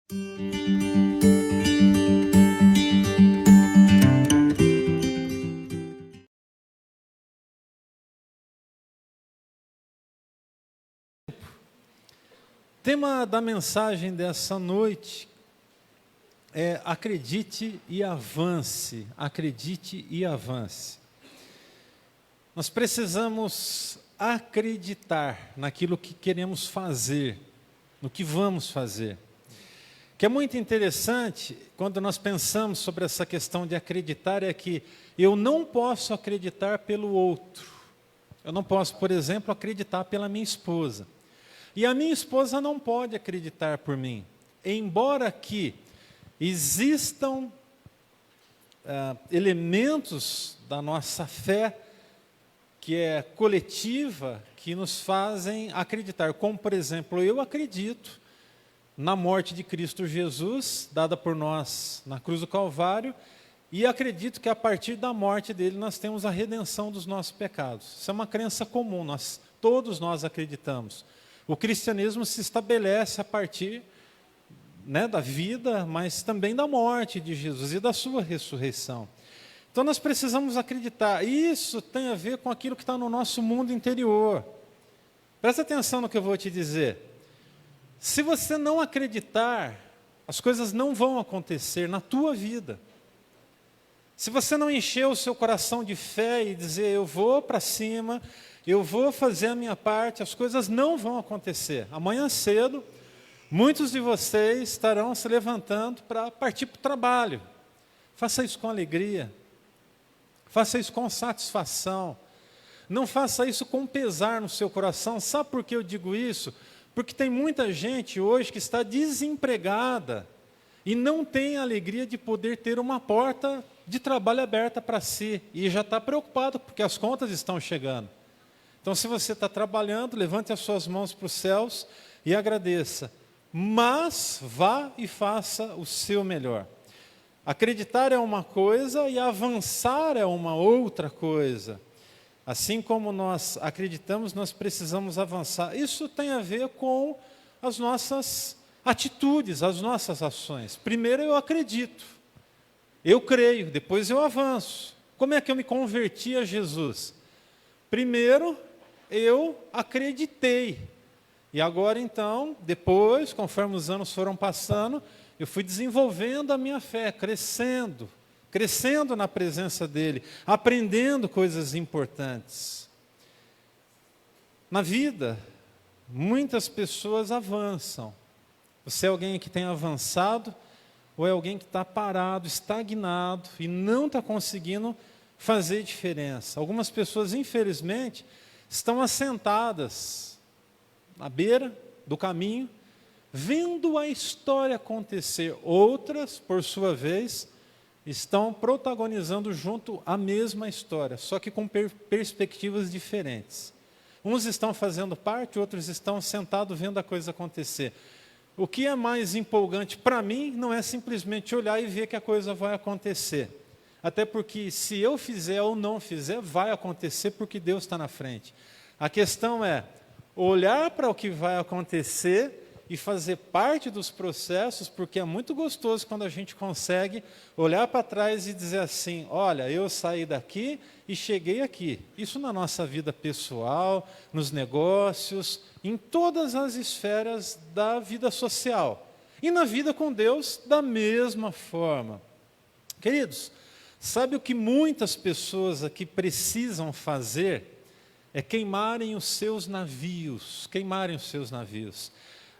O tema da mensagem dessa noite é acredite e avance, acredite e avance. Nós precisamos acreditar naquilo que queremos fazer, no que vamos fazer. O que é muito interessante, quando nós pensamos sobre essa questão de acreditar, é que eu não posso acreditar pelo outro. Eu não posso, por exemplo, acreditar pela minha esposa. E a minha esposa não pode acreditar por mim. Embora que existam elementos da nossa fé que é coletiva, que nos fazem acreditar. Como, por exemplo, eu acredito na morte de Cristo Jesus, dada por nós na cruz do Calvário, e acredito que a partir da morte dele nós temos a redenção dos nossos pecados. Isso é uma crença comum, todos nós acreditamos. O cristianismo se estabelece a partir da vida, mas também da morte de Jesus e da sua ressurreição. Então nós precisamos acreditar. Isso tem a ver com aquilo que está no nosso mundo interior. Presta atenção no que eu vou te dizer. Se você não acreditar, as coisas não vão acontecer na tua vida. Se você não encher o seu coração de fé e dizer, eu vou para cima, eu vou fazer a minha parte, as coisas não vão acontecer. Amanhã cedo, muitos de vocês estarão se levantando para partir para o trabalho. Faça isso com alegria. Faça isso com satisfação. Não faça isso com pesar no seu coração. Sabe por que eu digo isso? Porque tem muita gente hoje que está desempregada e não tem a alegria de poder ter uma porta de trabalho aberta para si. E já está preocupado porque as contas estão chegando. Então, se você está trabalhando, levante as suas mãos para os céus e agradeça. Mas vá e faça o seu melhor. Acreditar é uma coisa e avançar é uma outra coisa. Assim como nós acreditamos, nós precisamos avançar. Isso tem a ver com as nossas atitudes, as nossas ações. Primeiro eu acredito, eu creio, depois eu avanço. Como é que eu me converti a Jesus? Primeiro eu acreditei. E agora então, depois, conforme os anos foram passando, eu fui desenvolvendo a minha fé, crescendo na presença dele, aprendendo coisas importantes. Na vida, muitas pessoas avançam. Você é alguém que tem avançado ou é alguém que está parado, estagnado e não está conseguindo fazer diferença? Algumas pessoas, infelizmente, estão assentadas na beira do caminho, vendo a história acontecer. Outras, por sua vez, estão protagonizando junto a mesma história, só que com perspectivas diferentes. Uns estão fazendo parte, outros estão sentados vendo a coisa acontecer. O que é mais empolgante para mim não é simplesmente olhar e ver que a coisa vai acontecer. Até porque se eu fizer ou não fizer, vai acontecer porque Deus está na frente. A questão é olhar para o que vai acontecer e fazer parte dos processos, porque é muito gostoso quando a gente consegue olhar para trás e dizer assim, olha, eu saí daqui e cheguei aqui. Isso na nossa vida pessoal, nos negócios, em todas as esferas da vida social. E na vida com Deus, da mesma forma. Queridos, sabe o que muitas pessoas aqui precisam fazer? É queimarem os seus navios, queimarem os seus navios.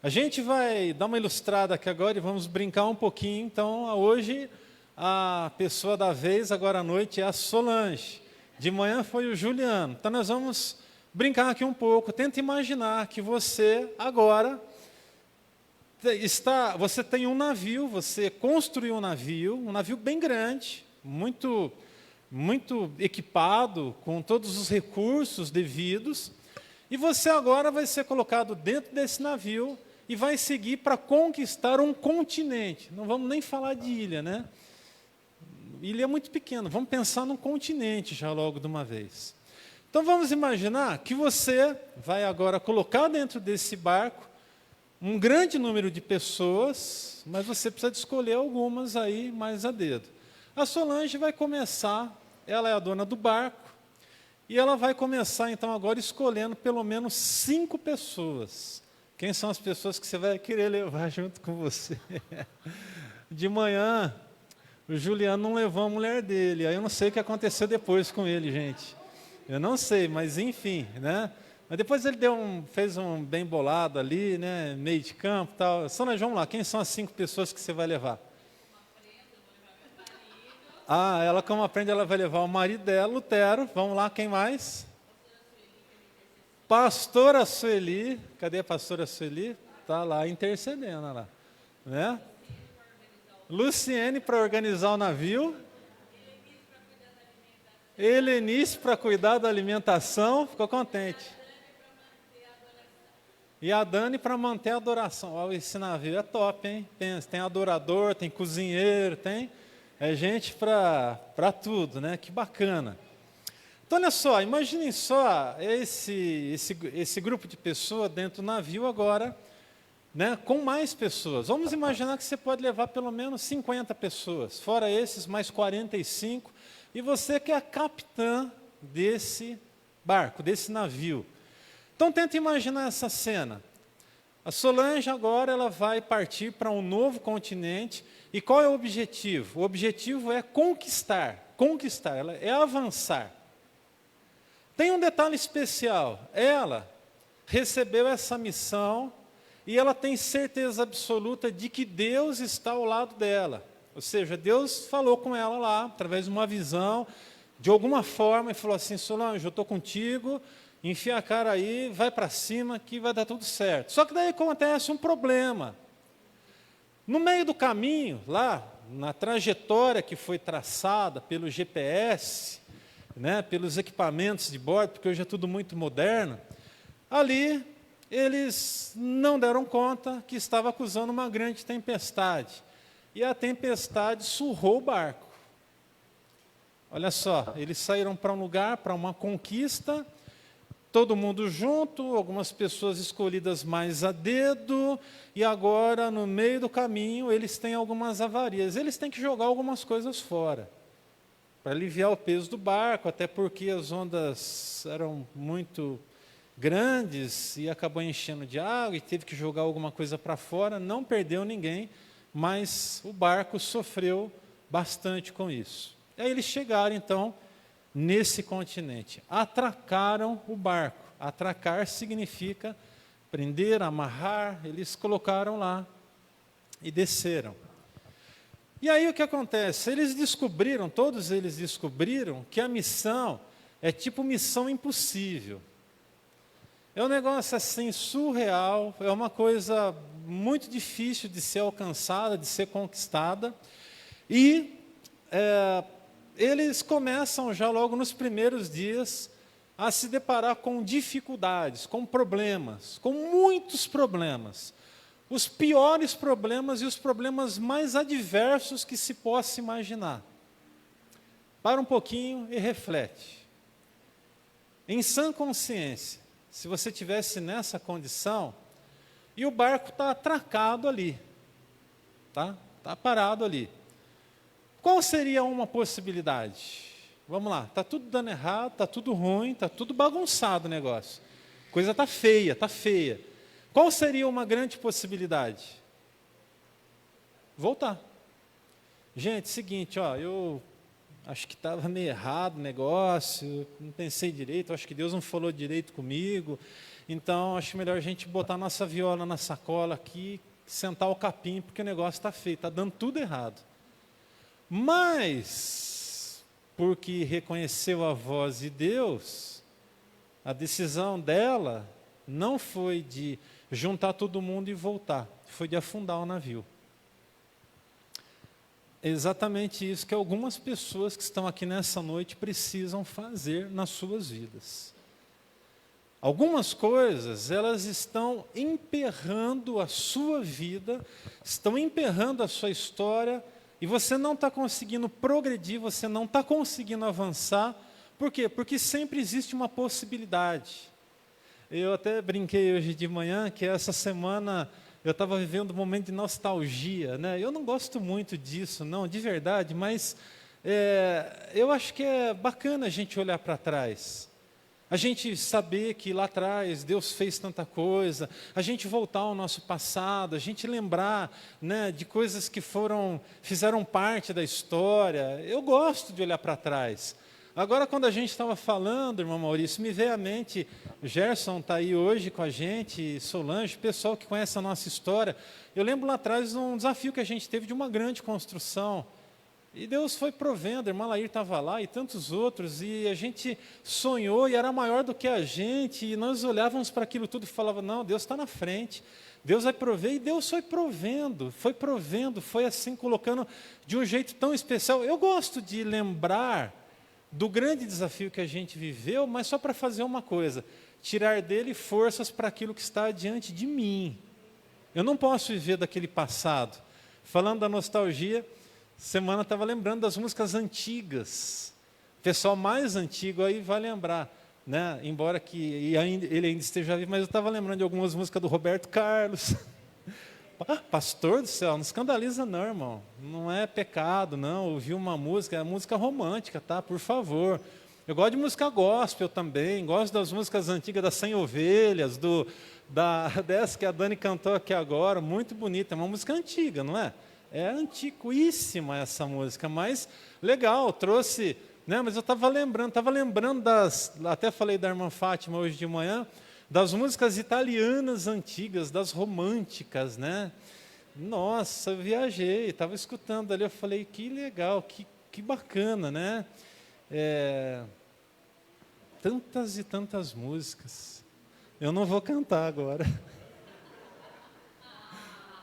A gente vai dar uma ilustrada aqui agora e vamos brincar um pouquinho. Então, hoje, a pessoa da vez, agora à noite, é a Solange. De manhã foi o Juliano. Então, nós vamos brincar aqui um pouco. Tenta imaginar que você, agora, você tem um navio, você construiu um navio bem grande, muito equipado, com todos os recursos devidos, e você agora vai ser colocado dentro desse navio e vai seguir para conquistar um continente. Não vamos nem falar de ilha, né? Ilha é muito pequena, vamos pensar num continente já logo de uma vez. Então vamos imaginar que você vai agora colocar dentro desse barco um grande número de pessoas, mas você precisa de escolher algumas aí mais a dedo. A Solange vai começar, ela é a dona do barco, e ela vai começar então agora escolhendo pelo menos 5 pessoas. Quem são as pessoas que você vai querer levar junto com você? De manhã, o Juliano não levou a mulher dele, aí eu não sei o que aconteceu depois com ele, gente. Eu não sei, mas enfim, né? Mas depois ele fez um bem bolado ali, né? Meio de campo e tal. Solange, vamos lá, quem são as 5 pessoas que você vai levar? Ah, ela como aprende, ela vai levar o marido dela, Lutero. Vamos lá, quem mais? Pastora Sueli. Cadê a pastora Sueli? Está lá intercedendo, lá, né? Luciene para organizar o navio. Helenice para cuidar da alimentação. Ficou contente. E a Dani para manter a adoração. Ó, esse navio é top, hein? Tem adorador, tem cozinheiro, tem gente para tudo, né? Que bacana. Então, olha só, imaginem só esse grupo de pessoas dentro do navio agora, né? Com mais pessoas. Vamos imaginar que você pode levar pelo menos 50 pessoas, fora esses mais 45, e você que é a capitã desse barco, desse navio. Então, tenta imaginar essa cena. A Solange agora ela vai partir para um novo continente. E qual é o objetivo? O objetivo é conquistar, ela é avançar. Tem um detalhe especial. Ela recebeu essa missão e ela tem certeza absoluta de que Deus está ao lado dela. Ou seja, Deus falou com ela lá, através de uma visão, de alguma forma, e falou assim: Solange, eu estou contigo, enfia a cara aí, vai para cima que vai dar tudo certo. Só que daí acontece um problema. No meio do caminho, lá, na trajetória que foi traçada pelo GPS, né, pelos equipamentos de bordo, porque hoje é tudo muito moderno, ali eles não deram conta que estava acusando uma grande tempestade. E a tempestade surrou o barco. Olha só, eles saíram para um lugar, para uma conquista, todo mundo junto, algumas pessoas escolhidas mais a dedo, e agora, no meio do caminho, eles têm algumas avarias. Eles têm que jogar algumas coisas fora, para aliviar o peso do barco, até porque as ondas eram muito grandes e acabou enchendo de água, e teve que jogar alguma coisa para fora. Não perdeu ninguém, mas o barco sofreu bastante com isso. E aí eles chegaram, então, nesse continente. Atracaram o barco. Atracar significa prender, amarrar. Eles colocaram lá e desceram. E aí o que acontece? Todos eles descobriram que a missão é tipo missão impossível. É um negócio assim surreal, é uma coisa muito difícil de ser alcançada, de ser conquistada. E eles começam já logo nos primeiros dias a se deparar com dificuldades, com problemas, com muitos problemas. Os piores problemas e os problemas mais adversos que se possa imaginar. Para um pouquinho e reflete. Em sã consciência, se você estivesse nessa condição, e o barco está atracado ali, tá parado ali. Qual seria uma possibilidade? Vamos lá, está tudo dando errado, está tudo ruim, está tudo bagunçado o negócio. A coisa está feia, está feia. Qual seria uma grande possibilidade? Voltar. Gente, seguinte, eu acho que estava meio errado o negócio, não pensei direito, acho que Deus não falou direito comigo, então acho melhor a gente botar nossa viola na sacola aqui, sentar o capim, porque o negócio está feio, está dando tudo errado. Mas, porque reconheceu a voz de Deus, a decisão dela não foi de juntar todo mundo e voltar, foi de afundar o navio. É exatamente isso que algumas pessoas que estão aqui nessa noite precisam fazer nas suas vidas. Algumas coisas, elas estão emperrando a sua vida, estão emperrando a sua história, e você não está conseguindo progredir, você não está conseguindo avançar. Por quê? Porque sempre existe uma possibilidade. Eu até brinquei hoje de manhã que essa semana eu estava vivendo um momento de nostalgia, né? Eu não gosto muito disso, não, de verdade, mas eu acho que é bacana a gente olhar para trás. A gente saber que lá atrás Deus fez tanta coisa, a gente voltar ao nosso passado, a gente lembrar, né, de coisas que fizeram parte da história. Eu gosto de olhar para trás. Agora, quando a gente estava falando, irmão Maurício, me veio à mente, o Gerson está aí hoje com a gente, Solange, pessoal que conhece a nossa história. Eu lembro lá atrás de um desafio que a gente teve de uma grande construção. E Deus foi provendo, a irmã Lair estava lá e tantos outros, e a gente sonhou e era maior do que a gente, e nós olhávamos para aquilo tudo e falávamos, não, Deus está na frente, Deus vai prover, e Deus foi provendo, foi assim, colocando de um jeito tão especial. Eu gosto de lembrar do grande desafio que a gente viveu, mas só para fazer uma coisa, tirar dele forças para aquilo que está diante de mim. Eu não posso viver daquele passado. Falando da nostalgia, semana estava lembrando das músicas antigas. O pessoal mais antigo aí vai lembrar, né? Embora que ele ainda esteja vivo, mas eu estava lembrando de algumas músicas do Roberto Carlos. Pastor do céu, não escandaliza não, irmão. Não é pecado, não. Ouvir uma música, é música romântica, tá? Por favor. Eu gosto de música gospel também, gosto das músicas antigas das 100 Ovelhas, dessa que a Dani cantou aqui agora, muito bonita, é uma música antiga, não é? É antiquíssima essa música, mas legal, trouxe, né? Mas eu estava lembrando até falei da irmã Fátima hoje de manhã, das músicas italianas antigas, das românticas, né? Nossa, eu viajei, estava escutando ali, eu falei, que legal, que bacana, né? Tantas e tantas músicas. Eu não vou cantar agora.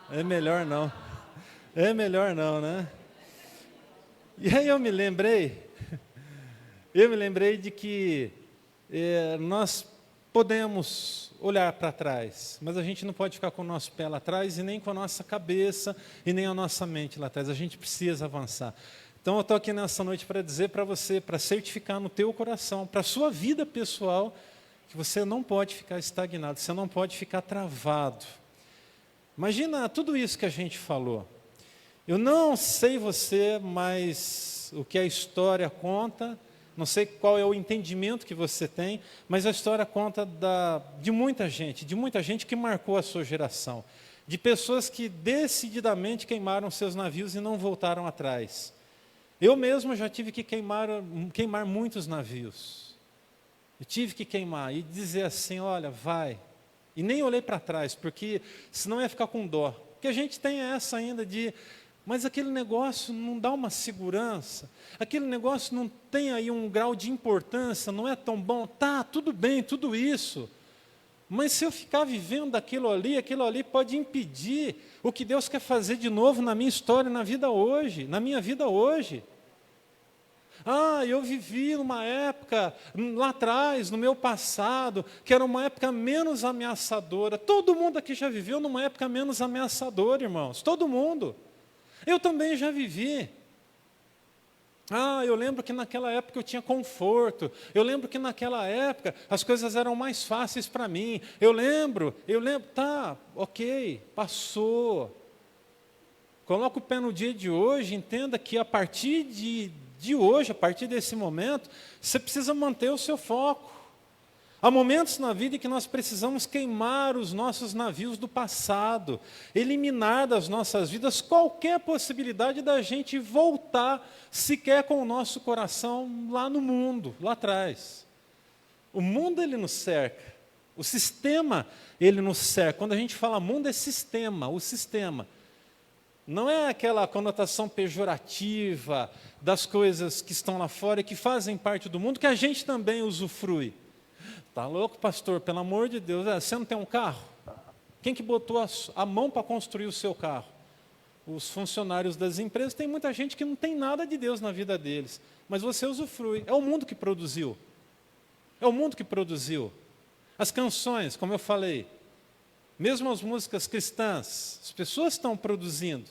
É melhor não. É melhor não, né? E aí eu me lembrei de que nós podemos olhar para trás, mas a gente não pode ficar com o nosso pé lá atrás e nem com a nossa cabeça e nem a nossa mente lá atrás. A gente precisa avançar. Então eu estou aqui nessa noite para dizer para você, para certificar no teu coração, para a sua vida pessoal, que você não pode ficar estagnado, você não pode ficar travado. Imagina tudo isso que a gente falou. Eu não sei você, mas o que a história conta, não sei qual é o entendimento que você tem, mas a história conta de muita gente que marcou a sua geração, de pessoas que decididamente queimaram seus navios e não voltaram atrás. Eu mesmo já tive que queimar muitos navios. Eu tive que queimar e dizer assim, olha, vai. E nem olhei para trás, porque senão ia ficar com dó. Porque a gente tem essa ainda mas aquele negócio não dá uma segurança, aquele negócio não tem aí um grau de importância, não é tão bom. Tá, tudo bem, tudo isso. Mas se eu ficar vivendo aquilo ali pode impedir o que Deus quer fazer de novo na minha história, na minha vida hoje. Eu vivi numa época, lá atrás, no meu passado, que era uma época menos ameaçadora. Todo mundo aqui já viveu numa época menos ameaçadora, irmãos. Todo mundo. Eu também já vivi. Eu lembro que naquela época eu tinha conforto. Eu lembro que naquela época as coisas eram mais fáceis para mim. Eu lembro, tá, ok, passou. Coloca o pé no dia de hoje, entenda que a partir de hoje, a partir desse momento, você precisa manter o seu foco. Há momentos na vida em que nós precisamos queimar os nossos navios do passado, eliminar das nossas vidas qualquer possibilidade da gente voltar sequer com o nosso coração lá no mundo, lá atrás. O mundo, ele nos cerca. O sistema, ele nos cerca. Quando a gente fala mundo, é sistema, o sistema. Não é aquela conotação pejorativa das coisas que estão lá fora e que fazem parte do mundo, que a gente também usufrui. Tá louco, pastor? Pelo amor de Deus, você não tem um carro? Quem que botou a mão para construir o seu carro? Os funcionários das empresas. Tem muita gente que não tem nada de Deus na vida deles, mas você usufrui. É o mundo que produziu. É o mundo que produziu. As canções, como eu falei, mesmo as músicas cristãs, as pessoas estão produzindo.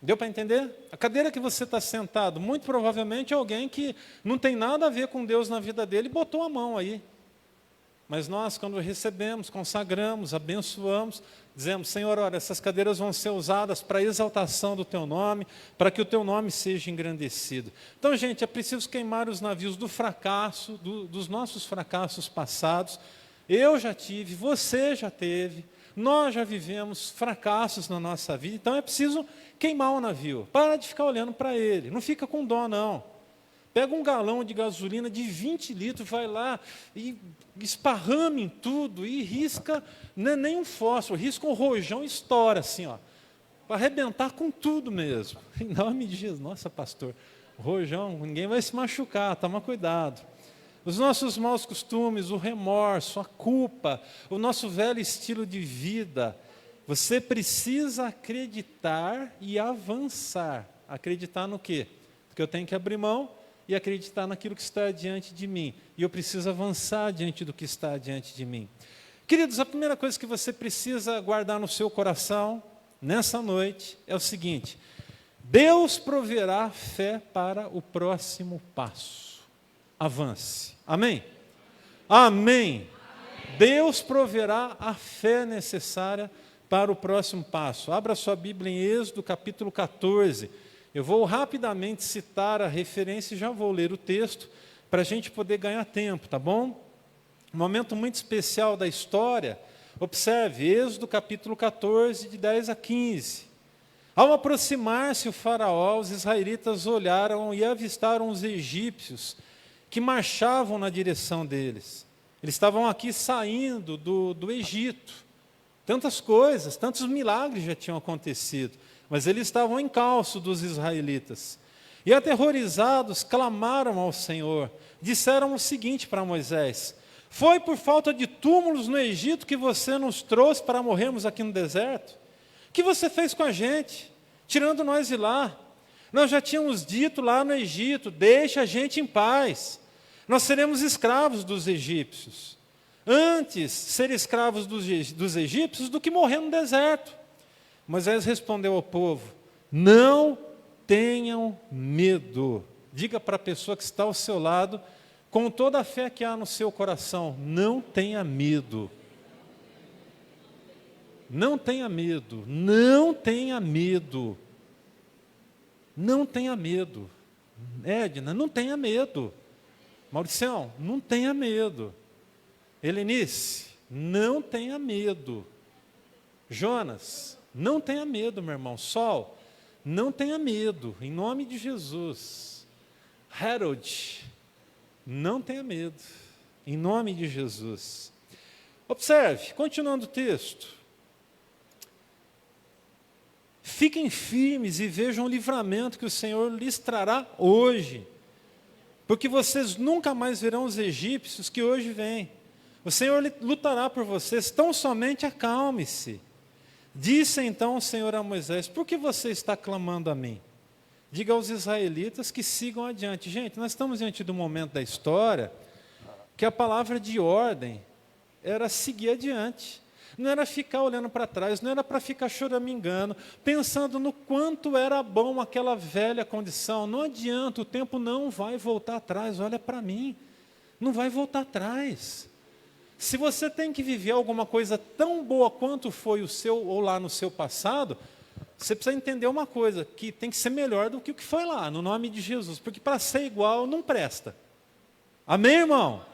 Deu para entender? A cadeira que você está sentado, muito provavelmente é alguém que não tem nada a ver com Deus na vida dele e botou a mão aí. Mas nós, quando recebemos, consagramos, abençoamos, dizemos: Senhor, olha, essas cadeiras vão ser usadas para a exaltação do Teu nome, para que o Teu nome seja engrandecido. Então, gente, é preciso queimar os navios do fracasso, dos nossos fracassos passados. Eu já tive, você já teve, nós já vivemos fracassos na nossa vida, então é preciso queimar o navio. Para de ficar olhando para ele, não fica com dó, não. Pega um galão de gasolina de 20 litros, vai lá e esparrame em tudo e risca, não é nem um fósforo, risca um rojão e estoura assim, ó, para arrebentar com tudo mesmo. Em nome de Jesus. Nossa, pastor, rojão, ninguém vai se machucar, toma cuidado. Os nossos maus costumes, o remorso, a culpa, o nosso velho estilo de vida, você precisa acreditar e avançar. Acreditar no quê? Porque eu tenho que abrir mão e acreditar naquilo que está diante de mim. E eu preciso avançar diante do que está diante de mim. Queridos, a primeira coisa que você precisa guardar no seu coração, nessa noite, é o seguinte: Deus proverá fé para o próximo passo. Avance. Amém? Amém. Deus proverá a fé necessária para o próximo passo. Abra sua Bíblia em Êxodo, capítulo 14. Eu vou rapidamente citar a referência e já vou ler o texto para a gente poder ganhar tempo, tá bom? Um momento muito especial da história. Observe, Êxodo capítulo 14, de 10 a 15. Ao aproximar-se o faraó, os israelitas olharam e avistaram os egípcios que marchavam na direção deles. Eles estavam aqui saindo do Egito. Tantas coisas, tantos milagres já tinham acontecido, mas eles estavam em encalço dos israelitas. E aterrorizados, clamaram ao Senhor. Disseram o seguinte para Moisés: foi por falta de túmulos no Egito que você nos trouxe para morrermos aqui no deserto? O que você fez com a gente, tirando nós de lá? Nós já tínhamos dito lá no Egito: deixa a gente em paz. Nós seremos escravos dos egípcios. Antes ser escravos dos egípcios do que morrer no deserto. Moisés respondeu ao povo: não tenham medo. Diga para a pessoa que está ao seu lado, com toda a fé que há no seu coração: não tenha medo. Não tenha medo. Não tenha medo. Não tenha medo. Edna, não tenha medo. Mauricião, não tenha medo. Helenice, não tenha medo. Jonas, não tenha medo, meu irmão. Sol, não tenha medo, em nome de Jesus. Harold, não tenha medo, em nome de Jesus. Observe, continuando o texto. Fiquem firmes e vejam o livramento que o Senhor lhes trará hoje, porque vocês nunca mais verão os egípcios que hoje vêm. O Senhor lutará por vocês, tão somente acalme-se. Disse então o Senhor a Moisés: por que você está clamando a mim? Diga aos israelitas que sigam adiante. Gente, nós estamos diante do momento da história que a palavra de ordem era seguir adiante. Não era ficar olhando para trás, não era para ficar choramingando, pensando no quanto era bom aquela velha condição. Não adianta, o tempo não vai voltar atrás. Olha para mim, não vai voltar atrás. Se você tem que viver alguma coisa tão boa quanto foi o seu, ou lá no seu passado, você precisa entender uma coisa, que tem que ser melhor do que o que foi lá, no nome de Jesus, porque para ser igual não presta. Amém, irmão? Amém.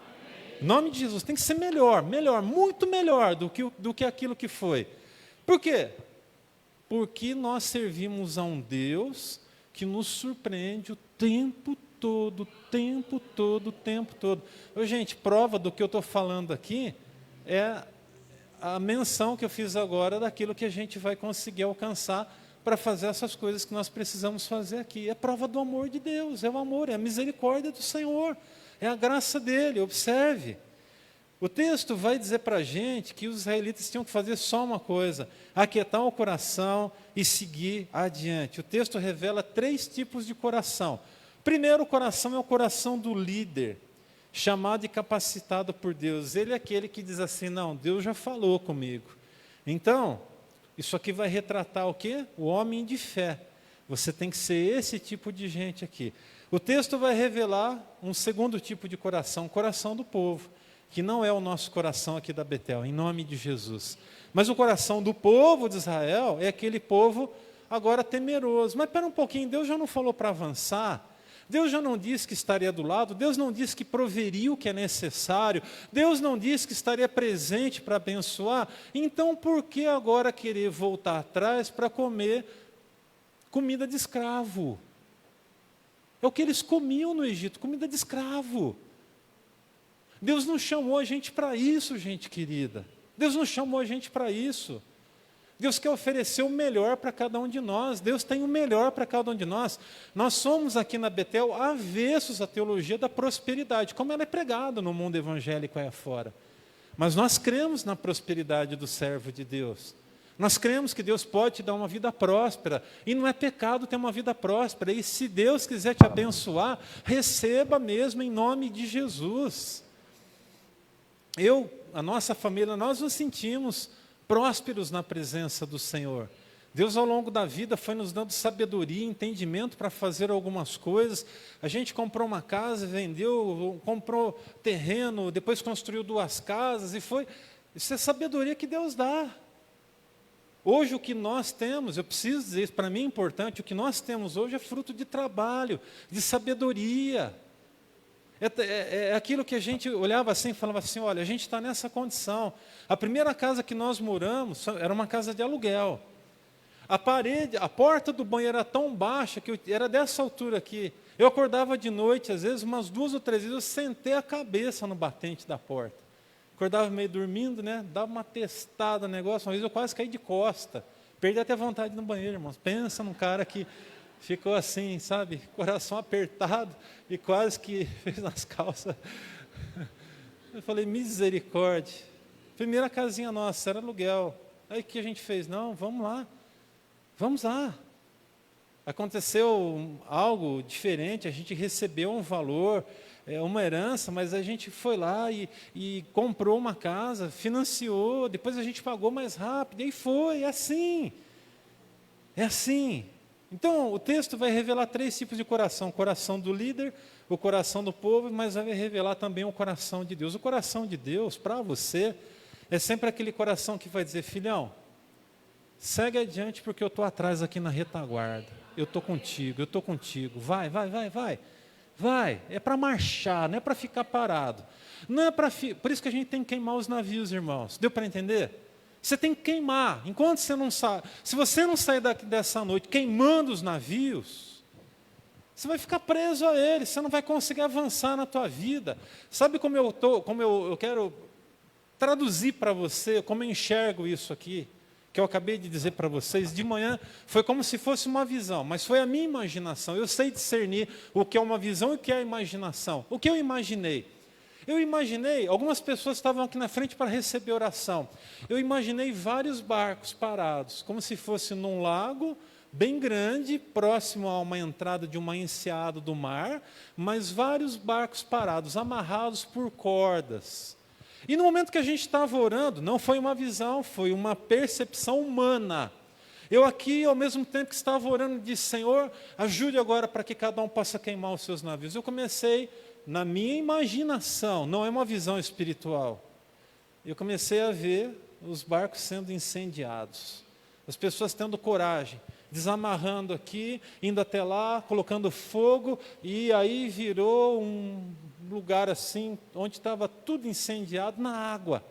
Em nome de Jesus, tem que ser melhor, muito melhor do que aquilo que foi. Por quê? Porque nós servimos a um Deus que nos surpreende o tempo todo, tempo todo. Gente, prova do que eu estou falando aqui é a menção que eu fiz agora daquilo que a gente vai conseguir alcançar para fazer essas coisas que nós precisamos fazer aqui. É prova do amor de Deus, é o amor, é a misericórdia do Senhor, é a graça dele. Observe, o texto vai dizer para a gente que os israelitas tinham que fazer só uma coisa: aquietar o coração e seguir adiante. O texto revela 3 tipos de coração. Primeiro, o coração é o coração do líder, chamado e capacitado por Deus. Ele é aquele que diz assim: não, Deus já falou comigo. Então, isso aqui vai retratar o quê? O homem de fé. Você tem que ser esse tipo de gente aqui. O texto vai revelar um segundo tipo de coração, o coração do povo. que não é o nosso coração aqui da Betel, em nome de Jesus. Mas o coração do povo de Israel é aquele povo agora temeroso. Mas espera um pouquinho, Deus já não falou para avançar? Deus já não disse que estaria do lado? Deus não disse que proveria o que é necessário? Deus não disse que estaria presente para abençoar? Então por que agora querer voltar atrás para comer comida de escravo? É o que eles comiam no Egito, comida de escravo. Deus não chamou a gente para isso, gente querida. Deus não chamou a gente para isso. Deus quer oferecer o melhor para cada um de nós. Deus tem o melhor para cada um de nós. Nós somos aqui na Betel avessos à teologia da prosperidade, como ela é pregada no mundo evangélico aí afora. Mas nós cremos na prosperidade do servo de Deus. Nós cremos que Deus pode te dar uma vida próspera. E não é pecado ter uma vida próspera. E se Deus quiser te abençoar, receba mesmo em nome de Jesus. A nossa família, nós nos sentimos prósperos na presença do Senhor. Deus, ao longo da vida, foi nos dando sabedoria, entendimento para fazer algumas coisas. A gente comprou uma casa, vendeu, comprou terreno, depois construiu 2 casas, e foi. Isso é sabedoria que Deus dá. Hoje o que nós temos, eu preciso dizer isso, para mim é importante, o que nós temos hoje é fruto de trabalho, de sabedoria. É aquilo que a gente olhava assim e falava assim, olha, a gente está nessa condição. A primeira casa que nós moramos era uma casa de aluguel. A porta do banheiro era tão baixa que era dessa altura aqui. Eu acordava de noite, às vezes umas 2 ou 3 vezes, eu sentei a cabeça no batente da porta. Acordava meio dormindo, né? Dava uma testada no negócio, uma vez eu quase caí de costa. Perdi até a vontade no banheiro, irmãos. Pensa num cara que ficou assim, sabe, coração apertado e quase que fez nas calças. Eu falei, misericórdia. Primeira casinha nossa, era aluguel. Aí o que a gente fez? Não, vamos lá. Aconteceu algo diferente, a gente recebeu um valor, uma herança, mas a gente foi lá e comprou uma casa, financiou, depois a gente pagou mais rápido, e foi, é assim. É assim. Então, o texto vai revelar 3 tipos de coração. O coração do líder, o coração do povo, mas vai revelar também o coração de Deus. O coração de Deus, para você, é sempre aquele coração que vai dizer, filhão, segue adiante porque eu estou atrás aqui na retaguarda. Eu estou contigo. Vai. Vai, é para marchar, não é para ficar parado. Não é para Por isso que a gente tem que queimar os navios, irmãos. Deu para entender? Você tem que queimar. Enquanto você não sai, se você não sair dessa noite queimando os navios, você vai ficar preso a eles, você não vai conseguir avançar na tua vida. Sabe como eu quero traduzir para você, como eu enxergo isso aqui, que eu acabei de dizer para vocês, de manhã foi como se fosse uma visão, mas foi a minha imaginação. Eu sei discernir o que é uma visão e o que é a imaginação. O que eu imaginei? Eu imaginei, algumas pessoas estavam aqui na frente para receber oração. Eu imaginei vários barcos parados, como se fosse num lago bem grande, próximo a uma entrada de uma enseada do mar, mas vários barcos parados, amarrados por cordas. E no momento que a gente estava orando, não foi uma visão, foi uma percepção humana. Eu aqui, ao mesmo tempo que estava orando, disse, Senhor, ajude agora para que cada um possa queimar os seus navios. Eu comecei, na minha imaginação, não é uma visão espiritual, eu comecei a ver os barcos sendo incendiados. As pessoas tendo coragem, desamarrando aqui, indo até lá, colocando fogo, e aí virou um lugar assim, onde estava tudo incendiado na água.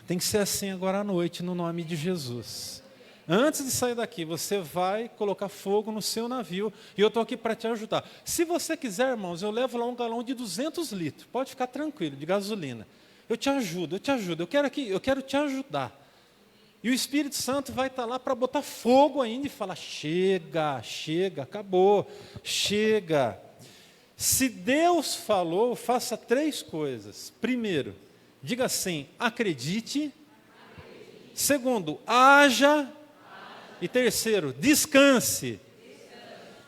Tem que ser assim agora à noite, no nome de Jesus. Antes de sair daqui, você vai colocar fogo no seu navio, e eu estou aqui para te ajudar. Se você quiser, irmãos, eu levo lá um galão de 200 litros, pode ficar tranquilo, de gasolina. Eu te ajudo, eu quero te ajudar. E o Espírito Santo vai estar lá para botar fogo ainda e falar, chega, acabou, chega. Se Deus falou, faça 3 coisas. Primeiro, diga assim, acredite. Segundo, haja. E terceiro, descanse.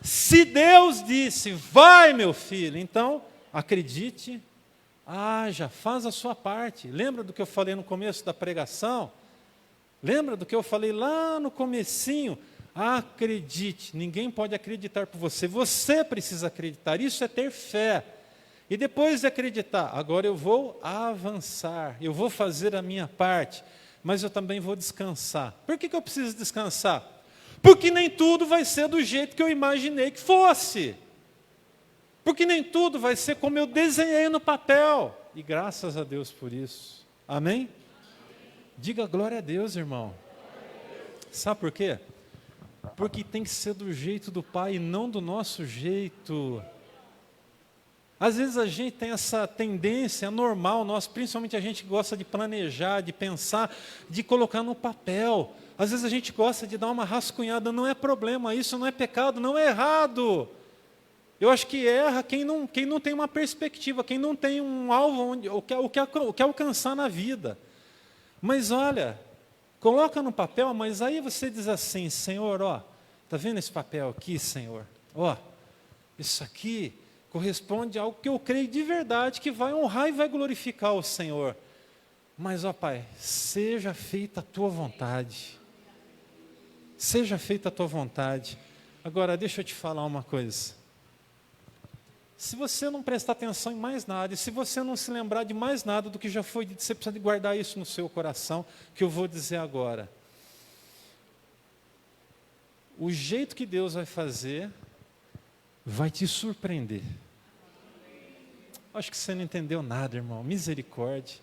Se Deus disse, vai meu filho, então acredite, haja, faz a sua parte. Lembra do que eu falei no começo da pregação? Lembra do que eu falei lá no comecinho? Acredite, ninguém pode acreditar por você, você precisa acreditar, isso é ter fé. E depois de acreditar, agora eu vou avançar, eu vou fazer a minha parte, mas eu também vou descansar. Por que eu preciso descansar? Porque nem tudo vai ser do jeito que eu imaginei que fosse. Porque nem tudo vai ser como eu desenhei no papel. E graças a Deus por isso. Amém? Diga glória a Deus, irmão. Sabe por quê? Porque tem que ser do jeito do Pai e não do nosso jeito. Às vezes a gente tem essa tendência normal, nós, principalmente a gente gosta de planejar, de pensar, de colocar no papel. Às vezes a gente gosta de dar uma rascunhada, não é problema, isso não é pecado, não é errado. Eu acho que erra quem não tem uma perspectiva, quem não tem um alvo o que alcançar na vida. Mas olha, coloca no papel, mas aí você diz assim, Senhor, ó, está vendo esse papel aqui, Senhor? Ó, isso aqui corresponde a algo que eu creio de verdade, que vai honrar e vai glorificar o Senhor. Mas, ó Pai, seja feita a Tua vontade. Seja feita a Tua vontade. Agora, deixa eu te falar uma coisa. Se você não prestar atenção em mais nada, e se você não se lembrar de mais nada do que já foi dito, você precisa de guardar isso no seu coração, que eu vou dizer agora. O jeito que Deus vai fazer vai te surpreender. Acho que você não entendeu nada, irmão. Misericórdia.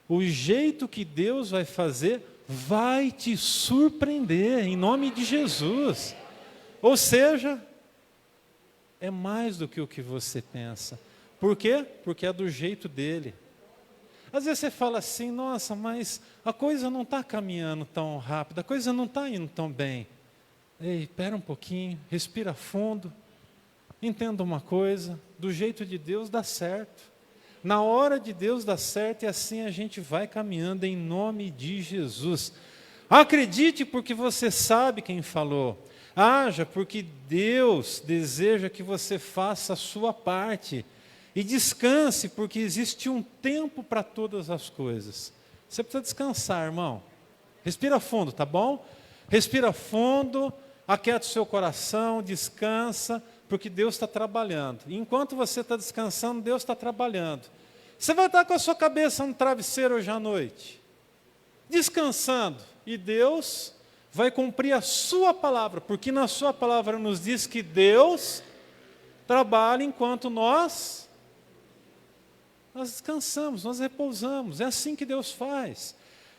O jeito que Deus vai fazer vai te surpreender, em nome de Jesus. Ou seja, é mais do que o que você pensa. Por quê? Porque é do jeito dele. Às vezes você fala assim, nossa, mas a coisa não está caminhando tão rápido, a coisa não está indo tão bem. Ei, espera um pouquinho, respira fundo. Entenda uma coisa, do jeito de Deus dá certo. Na hora de Deus dá certo e assim a gente vai caminhando em nome de Jesus. Acredite porque você sabe quem falou. Haja porque Deus deseja que você faça a sua parte. E descanse porque existe um tempo para todas as coisas. Você precisa descansar, irmão. Respira fundo, tá bom? Respira fundo, aquieta o seu coração, descansa. Porque Deus está trabalhando. E enquanto você está descansando, Deus está trabalhando. Você vai estar com a sua cabeça no travesseiro hoje à noite, descansando. E Deus vai cumprir a sua palavra, porque na sua palavra nos diz que Deus trabalha enquanto nós descansamos, nós repousamos. É assim que Deus faz.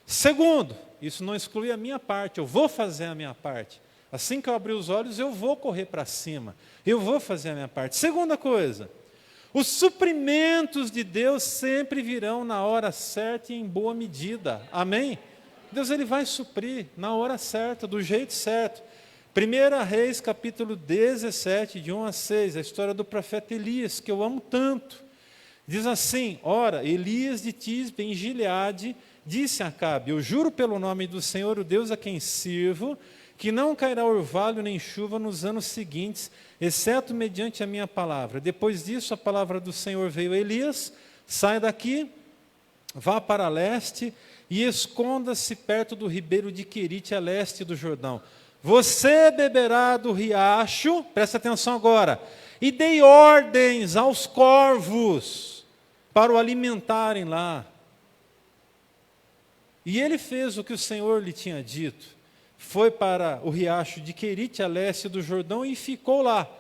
Segundo, isso não exclui a minha parte, eu vou fazer a minha parte. Assim que eu abrir os olhos, eu vou correr para cima. Eu vou fazer a minha parte. Segunda coisa, os suprimentos de Deus sempre virão na hora certa e em boa medida. Amém? Deus ele vai suprir na hora certa, do jeito certo. 1 Reis, capítulo 17, de 1 a 6, a história do profeta Elias, que eu amo tanto. Diz assim, ora, Elias de Tisbe, em Gileade, disse a Acabe, eu juro pelo nome do Senhor, o Deus a quem sirvo, que não cairá orvalho nem chuva nos anos seguintes, exceto mediante a minha palavra. Depois disso, a palavra do Senhor veio a Elias, sai daqui, vá para leste e esconda-se perto do ribeiro de Querite, a leste do Jordão. Você beberá do riacho, presta atenção agora, e dei ordens aos corvos para o alimentarem lá. E ele fez o que o Senhor lhe tinha dito. Foi para o riacho de Querite, a leste do Jordão, e ficou lá.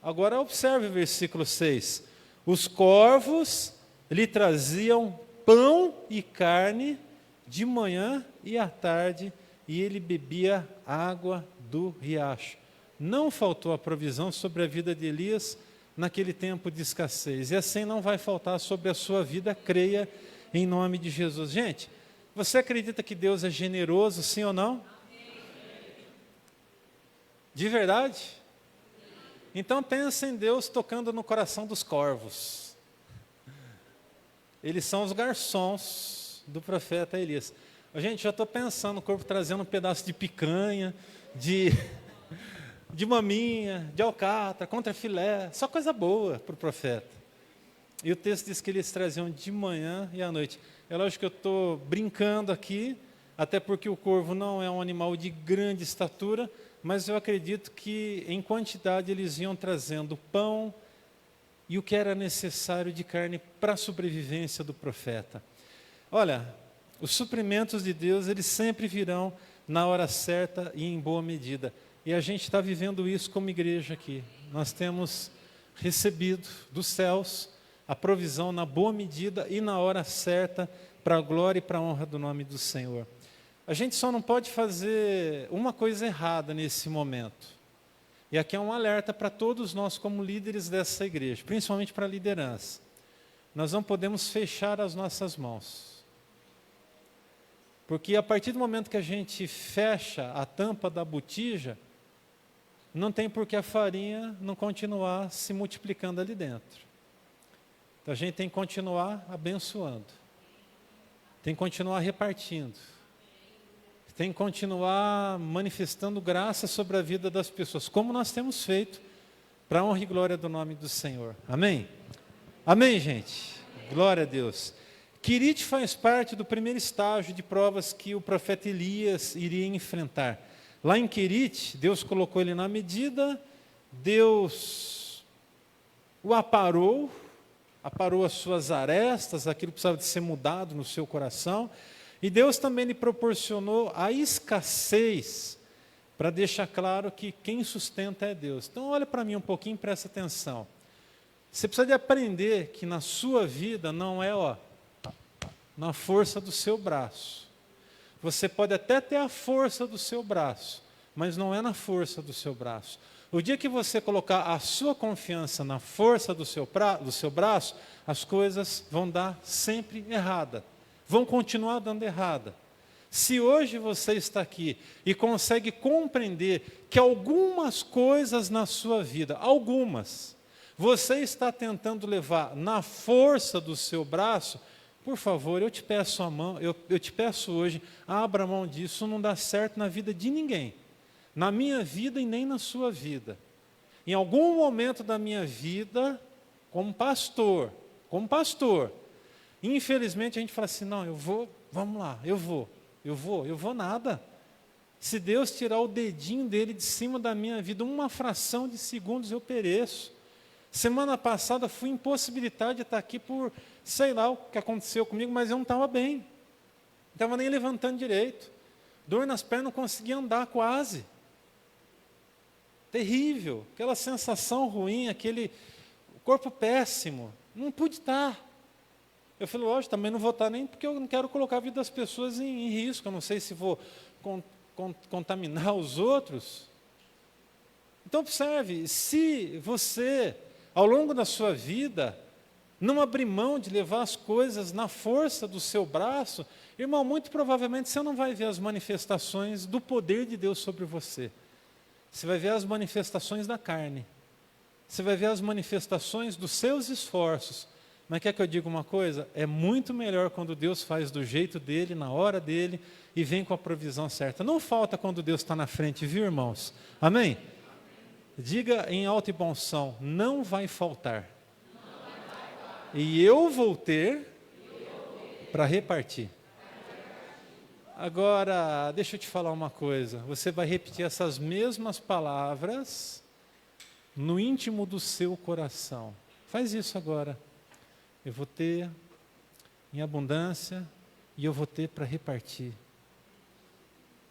Agora observe o versículo 6. Os corvos lhe traziam pão e carne de manhã e à tarde, e ele bebia água do riacho. Não faltou a provisão sobre a vida de Elias naquele tempo de escassez. E assim não vai faltar sobre a sua vida, creia em nome de Jesus. Gente, você acredita que Deus é generoso, sim ou não? De verdade? Então pensa em Deus tocando no coração dos corvos. Eles são os garçons do profeta Elias. Gente, já estou pensando o corpo trazendo um pedaço de picanha, de maminha, de alcatra, contrafilé, só coisa boa para o profeta. E o texto diz que eles traziam de manhã e à noite. É lógico que eu estou brincando aqui, até porque o corvo não é um animal de grande estatura, mas eu acredito que em quantidade eles iam trazendo pão e o que era necessário de carne para a sobrevivência do profeta. Olha, os suprimentos de Deus, eles sempre virão na hora certa e em boa medida. E a gente está vivendo isso como igreja aqui. Nós temos recebido dos céus a provisão na boa medida e na hora certa para a glória e para a honra do nome do Senhor. A gente só não pode fazer uma coisa errada nesse momento. E aqui é um alerta para todos nós como líderes dessa igreja, principalmente para a liderança. Nós não podemos fechar as nossas mãos. Porque a partir do momento que a gente fecha a tampa da botija, não tem por que a farinha não continuar se multiplicando ali dentro. Então a gente tem que continuar abençoando. Tem que continuar repartindo. Tem que continuar manifestando graça sobre a vida das pessoas, como nós temos feito, para a honra e glória do nome do Senhor. Amém? Amém, gente? Glória a Deus. Quirite faz parte do primeiro estágio de provas que o profeta Elias iria enfrentar. Lá em Quirite, Deus colocou ele na medida, Deus o aparou as suas arestas, aquilo que precisava de ser mudado no seu coração, e Deus também lhe proporcionou a escassez, para deixar claro que quem sustenta é Deus. Então olha para mim um pouquinho, presta atenção. Você precisa de aprender que na sua vida não é na força do seu braço. Você pode até ter a força do seu braço, mas não é na força do seu braço. O dia que você colocar a sua confiança na força do seu braço, as coisas vão dar sempre errada. Vão continuar dando errada. Se hoje você está aqui e consegue compreender que algumas coisas na sua vida, algumas, você está tentando levar na força do seu braço, por favor, eu te peço a mão, eu te peço hoje, abra a mão disso, não dá certo na vida de ninguém. Na minha vida e nem na sua vida. Em algum momento da minha vida, como pastor, infelizmente a gente fala assim, não, eu vou, vamos lá, eu vou nada. Se Deus tirar o dedinho dele de cima da minha vida, uma fração de segundos eu pereço. Semana passada fui impossibilitado de estar aqui por, sei lá o que aconteceu comigo, mas eu não estava bem. Não estava nem levantando direito. Dor nas pernas, não conseguia andar quase. Terrível, aquela sensação ruim, aquele corpo péssimo. Não pude estar. Eu falei, lógico, também não vou estar nem porque eu não quero colocar a vida das pessoas em risco. Eu não sei se vou contaminar os outros. Então observe, se você, ao longo da sua vida, não abrir mão de levar as coisas na força do seu braço, irmão, muito provavelmente você não vai ver as manifestações do poder de Deus sobre você. Você vai ver as manifestações da carne. Você vai ver as manifestações dos seus esforços. Mas quer que eu diga uma coisa? É muito melhor quando Deus faz do jeito dele, na hora dele, e vem com a provisão certa. Não falta quando Deus está na frente, viu, irmãos? Amém? Diga em alto e bom som, não vai faltar. E eu vou ter para repartir. Agora, deixa eu te falar uma coisa. Você vai repetir essas mesmas palavras no íntimo do seu coração. Faz isso agora. Eu vou ter em abundância e eu vou ter para repartir.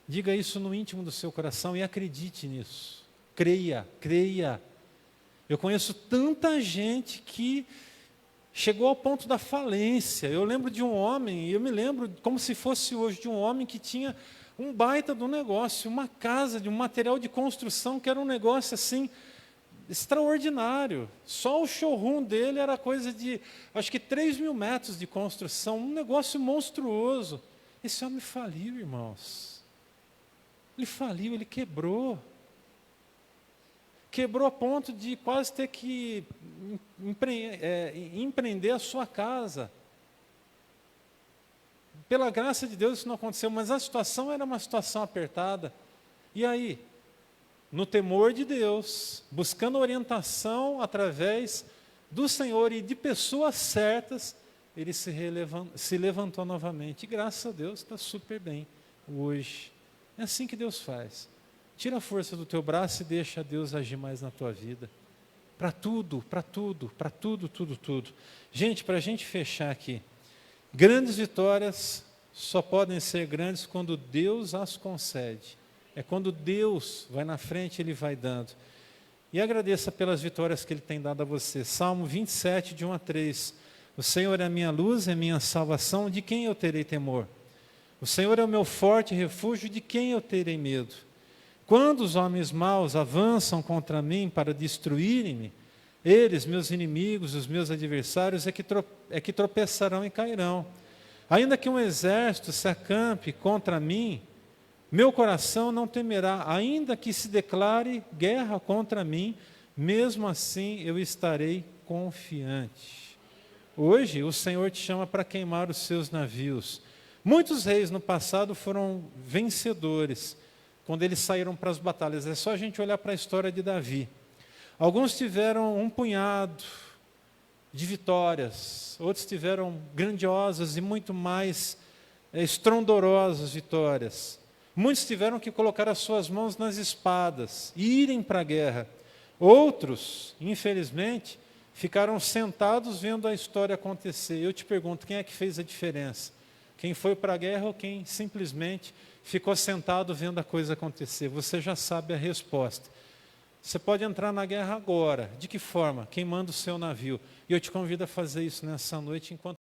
Diga isso no íntimo do seu coração e acredite nisso. Creia. Eu conheço tanta gente que chegou ao ponto da falência. Eu lembro de um homem, eu me lembro como se fosse hoje, de um homem que tinha um baita do negócio, uma casa, de um material de construção que era um negócio assim, extraordinário. Só o showroom dele era coisa de, acho que 3.000 metros de construção, um negócio monstruoso. Esse homem faliu, irmãos. Ele faliu, ele quebrou. Quebrou a ponto de quase ter que empreender a sua casa. Pela graça de Deus isso não aconteceu, mas a situação era uma situação apertada. E aí? No temor de Deus, buscando orientação através do Senhor e de pessoas certas, ele se levantou novamente. E graças a Deus está super bem hoje. É assim que Deus faz. Tira a força do teu braço e deixa Deus agir mais na tua vida. para tudo, para tudo, para tudo, tudo, tudo. Gente, para a gente fechar aqui, grandes vitórias só podem ser grandes quando Deus as concede. É quando Deus vai na frente, Ele vai dando. E agradeça pelas vitórias que Ele tem dado a você. Salmo 27, de 1 a 3. O Senhor é a minha luz, é a minha salvação, de quem eu terei temor? O Senhor é o meu forte refúgio, de quem eu terei medo? Quando os homens maus avançam contra mim para destruírem-me, eles, meus inimigos, os meus adversários, é que tropeçarão e cairão. Ainda que um exército se acampe contra mim, meu coração não temerá. Ainda que se declare guerra contra mim, mesmo assim eu estarei confiante. Hoje o Senhor te chama para queimar os seus navios. Muitos reis no passado foram vencedores quando eles saíram para as batalhas. É só a gente olhar para a história de Davi. Alguns tiveram um punhado de vitórias, outros tiveram grandiosas e muito mais estrondorosas vitórias. Muitos tiveram que colocar as suas mãos nas espadas e irem para a guerra. Outros, infelizmente, ficaram sentados vendo a história acontecer. Eu te pergunto, quem é que fez a diferença? Quem foi para a guerra ou quem simplesmente ficou sentado vendo a coisa acontecer? Você já sabe a resposta. Você pode entrar na guerra agora. De que forma? Queimando o seu navio. E eu te convido a fazer isso nessa noite enquanto...